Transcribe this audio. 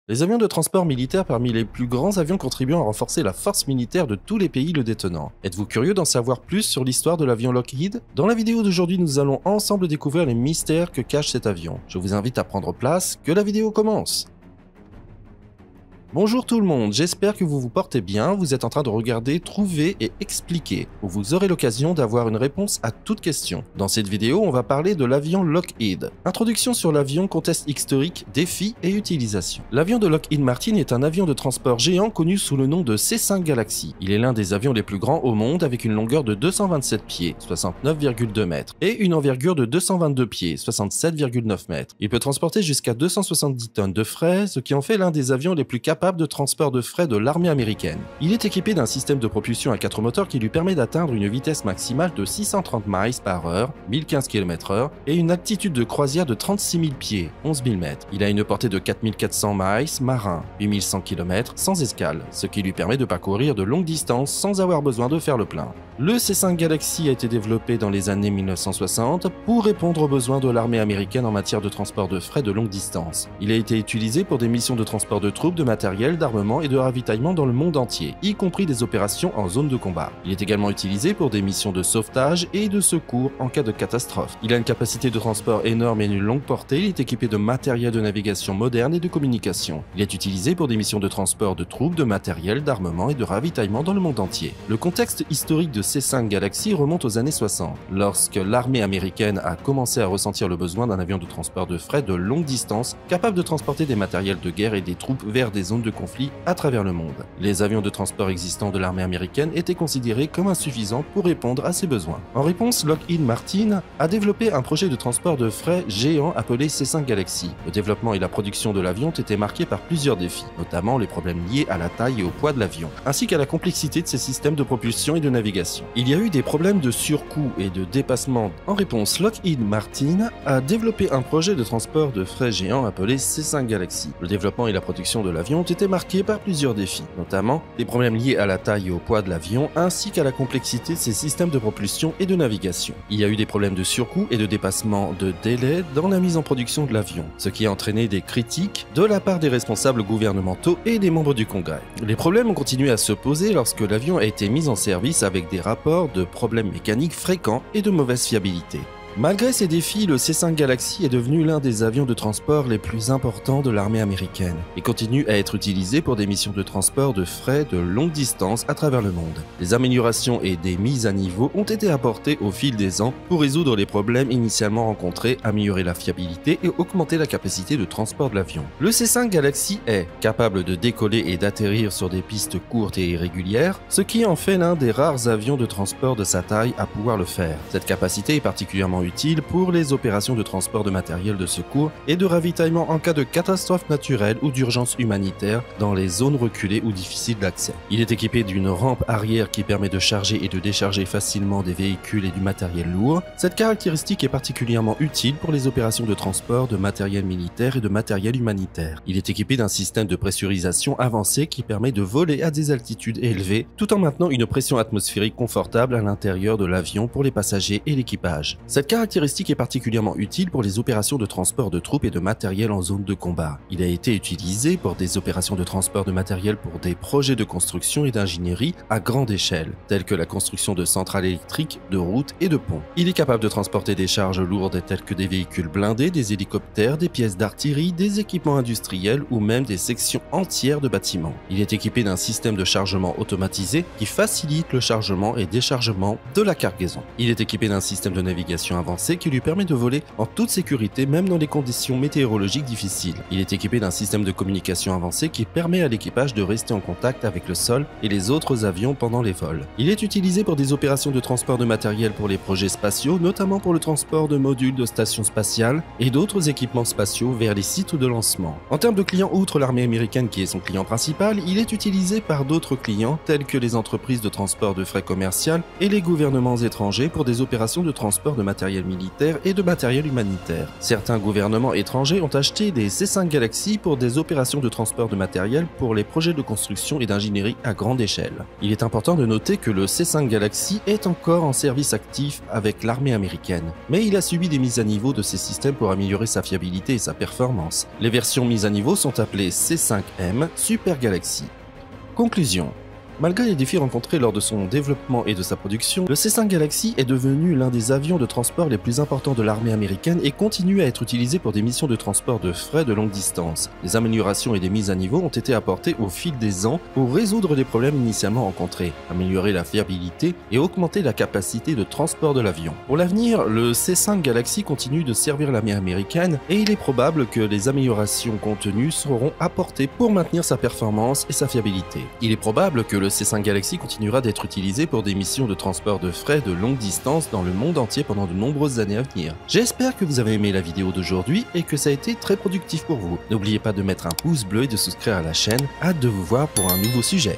Les avions de transport militaire parmi les plus grands avions contribuant à renforcer la force militaire de tous les pays le détenant. Êtes-vous curieux d'en savoir plus sur l'histoire de l'avion Lockheed? Dans la vidéo d'aujourd'hui, nous allons ensemble découvrir les mystères que cache cet avion. Je vous invite à prendre place, que la vidéo commence. Bonjour tout le monde, j'espère que vous vous portez bien, vous êtes en train de regarder, trouver et expliquer, où vous aurez l'occasion d'avoir une réponse à toute question. Dans cette vidéo, on va parler de l'avion Lockheed. Introduction sur l'avion, contexte historique, défis et utilisation. L'avion de Lockheed Martin est un avion de transport géant connu sous le nom de C-5 Galaxy. Il est l'un des avions les plus grands au monde avec une longueur de 227 pieds, 69,2 mètres, et une envergure de 222 pieds, 67,9 mètres. Il peut transporter jusqu'à 270 tonnes de fret, ce qui en fait l'un des avions les plus capables de transport de fret de l'armée américaine. Il est équipé d'un système de propulsion à 4 moteurs qui lui permet d'atteindre une vitesse maximale de 630 miles par heure, 1015 km/h, et une altitude de croisière de 36 000 pieds, 11 000 mètres. Il a une portée de 4400 miles marin, 8100 km, sans escale, ce qui lui permet de parcourir de longues distances sans avoir besoin de faire le plein. Le C-5 Galaxy a été développé dans les années 1960 pour répondre aux besoins de l'armée américaine en matière de transport de fret de longue distance. Il a été utilisé pour des missions de transport de troupes, de matériel, d'armement et de ravitaillement dans le monde entier, y compris des opérations en zone de combat. Il est également utilisé pour des missions de sauvetage et de secours en cas de catastrophe. Il a une capacité de transport énorme et une longue portée, il est équipé de matériel de navigation moderne et de communication. Il est utilisé pour des missions de transport de troupes, de matériel, d'armement et de ravitaillement dans le monde entier. Le contexte historique de C-5 Galaxy remonte aux années 60, lorsque l'armée américaine a commencé à ressentir le besoin d'un avion de transport de fret de longue distance capable de transporter des matériels de guerre et des troupes vers des zones de conflit à travers le monde. Les avions de transport existants de l'armée américaine étaient considérés comme insuffisants pour répondre à ces besoins. En réponse, Lockheed Martin a développé un projet de transport de fret géant appelé C-5 Galaxy. Le développement et la production de l'avion ont été marqués par plusieurs défis, notamment les problèmes liés à la taille et au poids de l'avion, ainsi qu'à la complexité de ses systèmes de propulsion et de navigation. Il y a eu des problèmes de surcoût et de dépassement. En réponse, Lockheed Martin a développé un projet de transport de fret géant appelé C-5 Galaxy. Le développement et la production de l'avion ont été marqués par plusieurs défis, notamment des problèmes liés à la taille et au poids de l'avion, ainsi qu'à la complexité de ses systèmes de propulsion et de navigation. Il y a eu des problèmes de surcoût et de dépassement de délai dans la mise en production de l'avion, ce qui a entraîné des critiques de la part des responsables gouvernementaux et des membres du Congrès. Les problèmes ont continué à se poser lorsque l'avion a été mis en service avec des rapports de problèmes mécaniques fréquents et de mauvaise fiabilité. Malgré ces défis, le C-5 Galaxy est devenu l'un des avions de transport les plus importants de l'armée américaine et continue à être utilisé pour des missions de transport de fret de longue distance à travers le monde. Des améliorations et des mises à niveau ont été apportées au fil des ans pour résoudre les problèmes initialement rencontrés, améliorer la fiabilité et augmenter la capacité de transport de l'avion. Le C-5 Galaxy est capable de décoller et d'atterrir sur des pistes courtes et irrégulières, ce qui en fait l'un des rares avions de transport de sa taille à pouvoir le faire. Cette capacité est particulièrement utile pour les opérations de transport de matériel de secours et de ravitaillement en cas de catastrophe naturelle ou d'urgence humanitaire dans les zones reculées ou difficiles d'accès. Il est équipé d'une rampe arrière qui permet de charger et de décharger facilement des véhicules et du matériel lourd. Cette caractéristique est particulièrement utile pour les opérations de transport de matériel militaire et de matériel humanitaire. Il est équipé d'un système de pressurisation avancé qui permet de voler à des altitudes élevées tout en maintenant une pression atmosphérique confortable à l'intérieur de l'avion pour les passagers et l'équipage. Cette caractéristique est particulièrement utile pour les opérations de transport de troupes et de matériel en zone de combat. Il a été utilisé pour des opérations de transport de matériel pour des projets de construction et d'ingénierie à grande échelle, tels que la construction de centrales électriques, de routes et de ponts. Il est capable de transporter des charges lourdes telles que des véhicules blindés, des hélicoptères, des pièces d'artillerie, des équipements industriels ou même des sections entières de bâtiments. Il est équipé d'un système de chargement automatisé qui facilite le chargement et déchargement de la cargaison. Il est équipé d'un système de navigation avancé qui lui permet de voler en toute sécurité même dans les conditions météorologiques difficiles. Il est équipé d'un système de communication avancé qui permet à l'équipage de rester en contact avec le sol et les autres avions pendant les vols. Il est utilisé pour des opérations de transport de matériel pour les projets spatiaux, notamment pour le transport de modules de stations spatiales et d'autres équipements spatiaux vers les sites de lancement. En termes de clients, outre l'armée américaine qui est son client principal, il est utilisé par d'autres clients tels que les entreprises de transport de fret commercial et les gouvernements étrangers pour des opérations de transport de matériel matériel militaire et de matériel humanitaire. Certains gouvernements étrangers ont acheté des C5 Galaxy pour des opérations de transport de matériel pour les projets de construction et d'ingénierie à grande échelle. Il est important de noter que le C5 Galaxy est encore en service actif avec l'armée américaine, mais il a subi des mises à niveau de ses systèmes pour améliorer sa fiabilité et sa performance. Les versions mises à niveau sont appelées C5M Super Galaxy. Conclusion. Malgré les défis rencontrés lors de son développement et de sa production, le C5 Galaxy est devenu l'un des avions de transport les plus importants de l'armée américaine et continue à être utilisé pour des missions de transport de fret de longue distance. Des améliorations et des mises à niveau ont été apportées au fil des ans pour résoudre les problèmes initialement rencontrés, améliorer la fiabilité et augmenter la capacité de transport de l'avion. Pour l'avenir, le C5 Galaxy continue de servir l'armée américaine et il est probable que les améliorations contenues seront apportées pour maintenir sa performance et sa fiabilité. Il est probable que le C5 Galaxy continuera d'être utilisé pour des missions de transport de fret de longue distance dans le monde entier pendant de nombreuses années à venir. J'espère que vous avez aimé la vidéo d'aujourd'hui et que ça a été très productif pour vous. N'oubliez pas de mettre un pouce bleu et de souscrire à la chaîne. Hâte de vous voir pour un nouveau sujet.